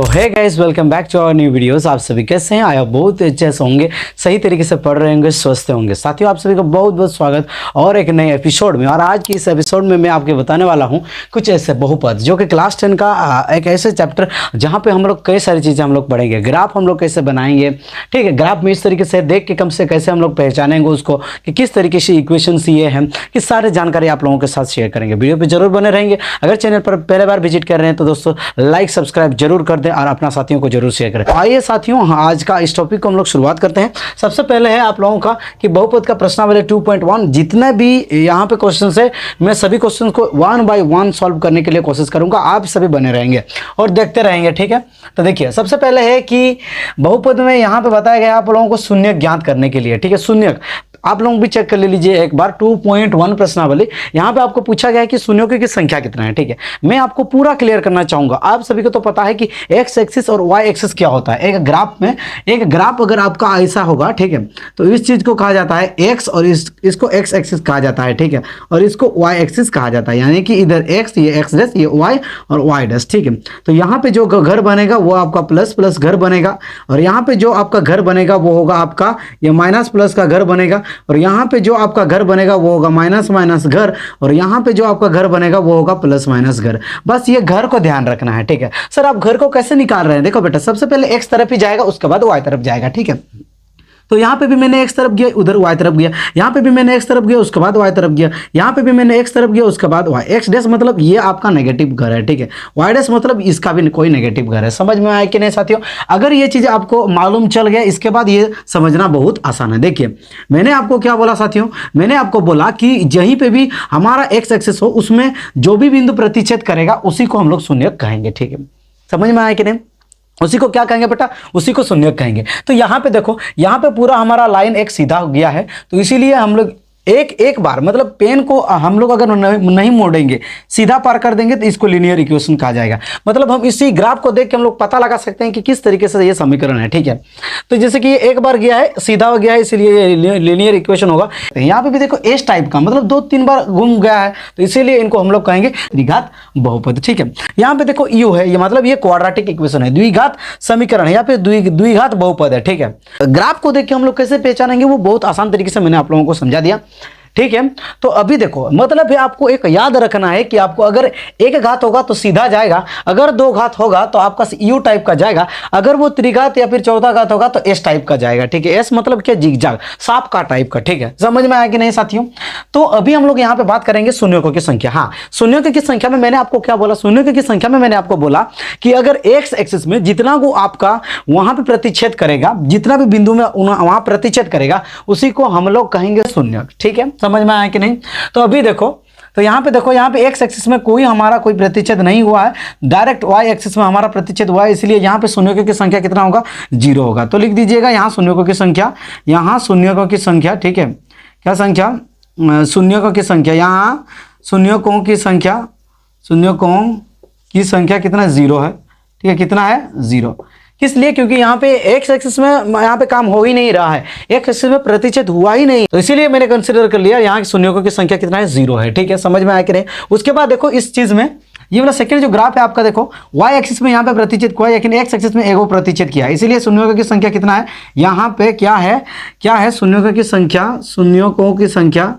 तो है guys, welcome back to our new videos. आप सभी कैसे हैं? आया बहुत अच्छे से होंगे, सही तरीके से पढ़ रहे होंगे, स्वस्थ होंगे। साथियों, आप सभी का बहुत बहुत स्वागत और एक नए एपिसोड में। और आज की इस एपिसोड में मैं आपको बताने वाला हूं कुछ ऐसे बहुपद जो कि क्लास 10 का एक ऐसे चैप्टर जहां पे हम लोग कई सारी चीज़ें हम लोग पढ़ेंगे। ग्राफ हम लोग कैसे बनाएंगे, ठीक है, ग्राफ में इस तरीके से देख के कम से कैसे हम लोग पहचानेंगे उसको कि किस तरीके से इक्वेशंस ये हैं, कि सारे जानकारी आप लोगों के साथ शेयर करेंगे। वीडियो पे जरूर बने रहेंगे। अगर चैनल पर पहले बार विजिट कर रहे हैं तो दोस्तों लाइक सब्सक्राइब जरूर कर दें और अपना साथियों को जरूर शेयर करें। आइए साथियों, आज का इस टॉपिक को हम लोग शुरुआत करते हैं। सबसे पहले है आप लोगों का कि बहुपद का प्रश्नावली 2.1 जितने भी यहाँ पे क्वेश्चन है, मैं सभी क्वेश्चन को 1 बाय 1 सॉल्व करने के लिए कोशिश करूंगा। आप सभी बने रहेंगे और देखते रहेंगे, ठीक है। तो देखिए, सबसे पहले है कि बहुपद में यहाँ पे बताया गया आप लोगों को शून्य ज्ञात करने के लिए, ठीक है। शून्य आप लोग भी चेक कर लीजिए एक बार। 2.1 प्रश्नावली, यहाँ पे आपको पूछा गया है कि शून्यों की संख्या कितना है, ठीक है। मैं आपको पूरा क्लियर करना चाहूंगा। आप सभी को तो पता है कि एक्स एक्सिस और वाई एक्सिस क्या होता है। एक ग्राफ में, एक ग्राफ अगर आपका ऐसा होगा, ठीक है, तो इस चीज को कहा जाता है एक्स और इसको एक्स एक्सिस कहा जाता है, ठीक है, और इसको वाई एक्सिस कहा जाता है। यानी कि इधर एक्स, ये एक्स डैश, ये वाई और वाई डैश, ठीक है। तो यहाँ पे जो घर बनेगा वो आपका प्लस प्लस घर बनेगा, और यहाँ पे जो आपका घर बनेगा वो होगा आपका ये माइनस प्लस का घर बनेगा, और यहाँ पे जो आपका घर बनेगा वो होगा माइनस माइनस घर, और यहाँ पे जो आपका घर बनेगा वो होगा प्लस माइनस घर। बस ये घर को ध्यान रखना है, ठीक है। सर आप घर को कैसे निकाल रहे हैं? देखो बेटा, सबसे पहले एक्स तरफ ही जाएगा, उसके बाद वाई तरफ जाएगा, ठीक है। तो यहाँ पे भी मैंने एक्स तरफ गया, उधर वाई तरफ गया, यहाँ पे भी मैंने एक्स तरफ गया, उसके बाद वाई तरफ गया, यहाँ पे भी मैंने एक्स तरफ गया, उसके बाद वाई। एक्स डैश मतलब ये आपका नेगेटिव घर है, ठीक है। वाई डैश मतलब इसका भी कोई नेगेटिव घर है। समझ में आया कि नहीं साथियों? अगर ये चीज़ आपको मालूम चल गया, इसके बाद ये समझना बहुत आसान है। देखिए, मैंने आपको क्या बोला साथियों? मैंने आपको बोला कि यहीं पे भी हमारा एक्स एक्सिस हो, उसमें जो भी बिंदु प्रतिच्छेद करेगा उसी को हम लोग शून्य कहेंगे, ठीक है। समझ में आया कि नहीं? उसी को क्या कहेंगे बेटा? उसी को शून्य कहेंगे। तो यहाँ पे देखो, यहाँ पे पूरा हमारा लाइन एक सीधा हो गया है, तो इसीलिए हम लोग एक बार मतलब पेन को हम लोग अगर नहीं मोड़ेंगे, सीधा पार कर देंगे तो इसको लीनियर इक्वेशन कहा जाएगा। मतलब हम इसी ग्राफ को देख के हम लोग पता लगा सकते हैं कि किस तरीके से ये समीकरण है, ठीक है। तो जैसे कि ये एक बार गया है, सीधा हो गया है, इसलिए ये लीनियर इक्वेशन होगा। तो यहाँ पे भी देखो एस टाइप का, मतलब 2-3 बार घूम गया है, तो इसीलिए इनको हम लोग कहेंगे द्विघात बहुपद, ठीक है। यहाँ पे देखो यू है, ये मतलब ये क्वाड्रेटिक इक्वेशन है, द्विघात समीकरण है, यहाँ पे द्विघात बहुपद है, ठीक है। ग्राफ को देख के हम लोग कैसे पहचानेंगे वो बहुत आसान तरीके से मैंने आप लोगों को समझा दिया, ठीक है। तो अभी देखो, मतलब है आपको एक याद रखना है कि आपको अगर एक घात होगा तो सीधा जाएगा, अगर दो घात होगा तो आपका यू टाइप का जाएगा, अगर वो त्रिघात या फिर चौथा घात होगा तो एस टाइप का जाएगा, ठीक है। एस मतलब क्या? जिगजैग, सांप का टाइप का, ठीक है। समझ में आया कि नहीं साथियों? तो अभी हम लोग यहाँ पे बात करेंगे शून्यों की संख्या। हाँ, शून्यों की संख्या में मैंने आपको क्या बोला? शून्यों की संख्या में मैंने आपको बोला कि अगर एक्स एक्सिस में जितना को आपका वहां पे प्रतिच्छेद करेगा, जितना भी बिंदु में वहां प्रतिच्छेद करेगा, उसी को हम लोग कहेंगे शून्य, ठीक है। समझ में आया कि नहीं? तो अभी देखो, तो यहाँ पे देखो, यहाँ पे एक्स एक्सिस में कोई हमारा कोई प्रतिच्छेद नहीं हुआ है, डायरेक्ट वाई एक्सिस में हमारा प्रतिच्छेद हुआ है, इसलिए यहाँ पे शून्यों की संख्या कितना होगा? 0 होगा। तो लिख दीजिएगा यहाँ शून्यों की संख्या, यहाँ शून्यों की संख्या, ठीक है। क्या संख्या? शून्यों की संख्या, यहाँ शून्यों की संख्या, शून्यों की संख्या कितना? 0 है, ठीक है। कितना है? 0। किस लिए? क्योंकि यहाँ पे एक्स एक्सिस में यहाँ पे काम हो ही नहीं रहा है, एक्स एक्सिस में प्रतिच्छेद हुआ ही नहीं, तो इसीलिए मैंने कंसीडर कर लिया यहाँ शून्यों की संख्या कितना है? 0 है, ठीक है। समझ में आया कि नहीं? उसके बाद देखो इस चीज में ये वाला सेकंड जो ग्राफ है आपका, देखो वाई एक्सिस में यहाँ पे प्रतिच्छेद हुआ है, लेकिन एक्स एक्सिस में एगो प्रतिच्छेद किया है, इसीलिए शून्यों की संख्या कितना है? यहाँ पे क्या है? क्या है? शून्यों की संख्या, शून्यों की संख्या,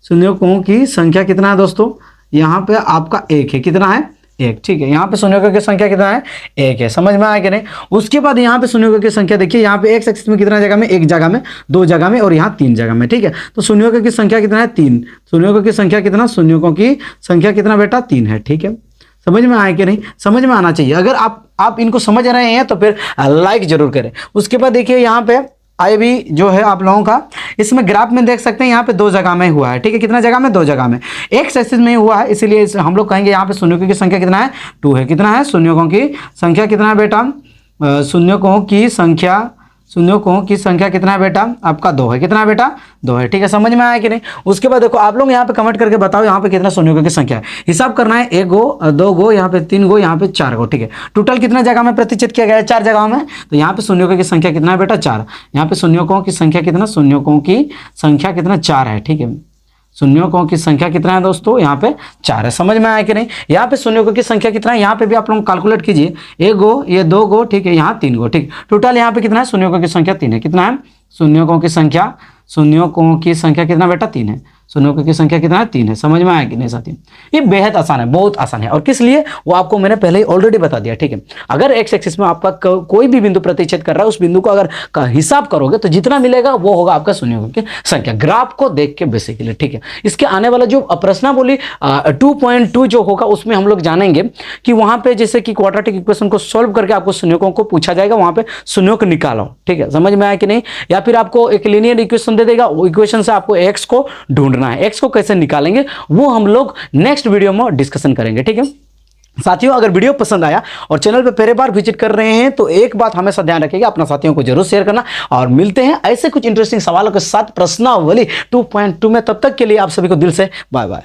शून्यों की संख्या कितना है दोस्तों? यहाँ पे आपका 1 है। कितना है? 1, ठीक है। यहाँ पे शून्यों की संख्या कितना है? 1 है। समझ में आया कि नहीं? उसके बाद यहाँ पे शून्यों की संख्या देखिए, यहाँ पे एक्स एक्सिस में कितना जगह में? 1 जगह में, 2 जगह में और यहाँ 3 जगह में, ठीक है। तो शून्यों की संख्या कितना है? 3। शून्यों की संख्या कितना? शून्यों की संख्या कितना बेटा? 3 है, ठीक है। समझ में आया कि नहीं? समझ में आना चाहिए। अगर आप इनको समझ रहे हैं तो फिर लाइक जरूर करें। उसके बाद देखिए यहाँ पे आई भी जो है आप लोगों का, इसमें ग्राफ में देख सकते हैं यहाँ पे 2 जगह में हुआ है, ठीक है। कितना जगह में? 2 जगह में। एक्स एक्सिस में हुआ है, इसीलिए हम लोग कहेंगे यहाँ पे शून्यों की संख्या कितना है? 2 है। कितना है? शून्यों की संख्या कितना है बेटा? शून्यों की संख्या, शून्यों की संख्या कितना है बेटा? आपका 2 है। कितना है बेटा? 2 है, ठीक है। समझ में आया कि नहीं? उसके बाद देखो आप लोग यहाँ पे कमेंट करके बताओ यहाँ पे कितना शून्यों की संख्या है। हिसाब करना है, 1 गो, 2 गो, यहाँ पे 3 गो, यहाँ पे 4 गो, ठीक है। टोटल कितना जगह में प्रतिच्छेद किया गया है? 4 जगह में। तो यहाँ पे शून्यों की संख्या कितना है बेटा? 4। यहाँ पे शून्यों की संख्या कितना? शून्यों की संख्या कितना? 4 है, ठीक है। शून्यों की संख्या कितना है दोस्तों, यहाँ पे 4 है। समझ में आया कि नहीं। यहाँ पे शून्यों की संख्या कितना है, यहाँ पे भी आप लोग कैलकुलेट कीजिए, 1 गो, ये 2 गो, ठीक है, यहाँ 3 गो, ठीक। टोटल यहाँ पे कितना है, शून्यों की संख्या 3 है। कितना है, शून्यों की संख्या कितना बेटा, 3 है। शून्यों की संख्या कितना है, 3 है। समझ में आया कि नहीं साथियों। ये बेहद आसान है, बहुत आसान है। और किस लिए, वो आपको मैंने पहले ही ऑलरेडी बता दिया, ठीक है। अगर एक्स एक्सिस में आपका कोई भी बिंदु प्रतिच्छेद कर रहा है, उस बिंदु को अगर का हिसाब करोगे तो जितना मिलेगा वो होगा आपका शून्यों की संख्या, ग्राफ को देख के बेसिकली, ठीक है। इसके आने वाला जो प्रश्नावली 2.2 जो होगा उसमें हम लोग जानेंगे कि वहां पे जैसे कि क्वाड्रेटिक इक्वेशन को सॉल्व करके आपको शून्यों को पूछा जाएगा, वहां पे शून्यों को निकालो, ठीक है। समझ में आया कि नहीं। या फिर आपको एक लीनियर इक्वेशन दे देगा, वो इक्वेशन से आपको एक्स को ढूंढना है, एक्स को कैसे निकालेंगे वो हम लोग नेक्स्ट वीडियो में डिस्कशन करेंगे, ठीक है। साथियों, अगर वीडियो पसंद आया और चैनल पे पहली बार विजिट कर रहे हैं तो एक बात हमेशा ध्यान रखिएगा, अपना साथियों को जरूर शेयर करना। और मिलते हैं ऐसे कुछ इंटरेस्टिंग सवालों के साथ प्रश्नावली 2.2 में। तब तक के लिए आप सभी को दिल से बाय बाय।